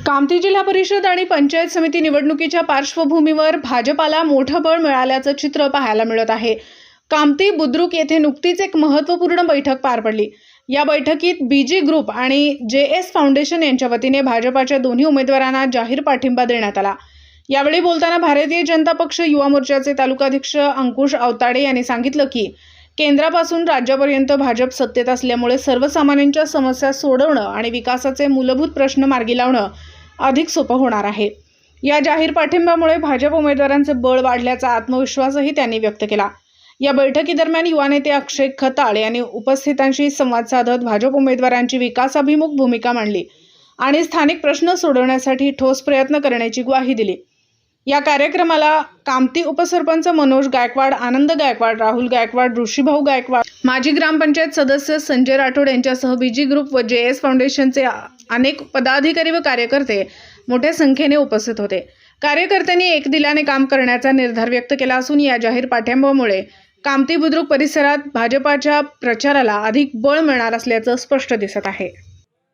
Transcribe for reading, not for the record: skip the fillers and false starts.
कामती जिल्हा परिषद आणि पंचायत समिती निवडणुकीच्या पार्श्वभूमीवर भाजपाला मोठं बळ मिळाल्याचं चित्र पाहायला मिळत आहे। कामती बुद्रुक येथे नुकतीच एक महत्त्वपूर्ण बैठक पार पडली। या बैठकीत बीजी ग्रुप आणि जेएस फाउंडेशन यांच्या वतीने भाजपाच्या दोन्ही उमेदवारांना जाहीर पाठिंबा देण्यात आला। यावेळी बोलताना भारतीय जनता पक्ष युवा मोर्चाचे तालुकाध्यक्ष अंकुश अवताडे यांनी सांगितलं की केंद्रापासून राज्यापर्यंत भाजप सत्तेत असल्यामुळे सर्वसामान्यांच्या समस्या सोडवणं आणि विकासाचे मूलभूत प्रश्न मार्गी लावणं अधिक सोपं होणार आहे। या जाहीर पाठिंब्यामुळे भाजप उमेदवारांचे बळ वाढल्याचा आत्मविश्वासही त्यांनी व्यक्त केला। या बैठकीदरम्यान युवा नेते अक्षय खताळ यांनी उपस्थितांशी संवाद साधत भाजप उमेदवारांची विकासाभिमुख भूमिका मांडली आणि स्थानिक प्रश्न सोडवण्यासाठी ठोस प्रयत्न करण्याची ग्वाही दिली। या कार्यक्रमाला कामती उपसरपंच मनोज गायकवाड, आनंद गायकवाड, राहुल गायकवाड, ऋषीभाऊ गायकवाड, माजी ग्रामपंचायत सदस्य संजय राठोड यांच्यासह बीजी ग्रुप व जेएस फाउंडेशनचे अनेक पदाधिकारी व कार्यकर्ते मोठ्या संख्येने उपस्थित होते। कार्यकर्त्यांनी एक दिलाने काम करण्याचा निर्धार व्यक्त केला असून या जाहीर पाठिंब्यामुळे कामती बुद्रुक परिसरात भाजपाच्या प्रचाराला अधिक बळ मिळणार असल्याचं स्पष्ट दिसत आहे।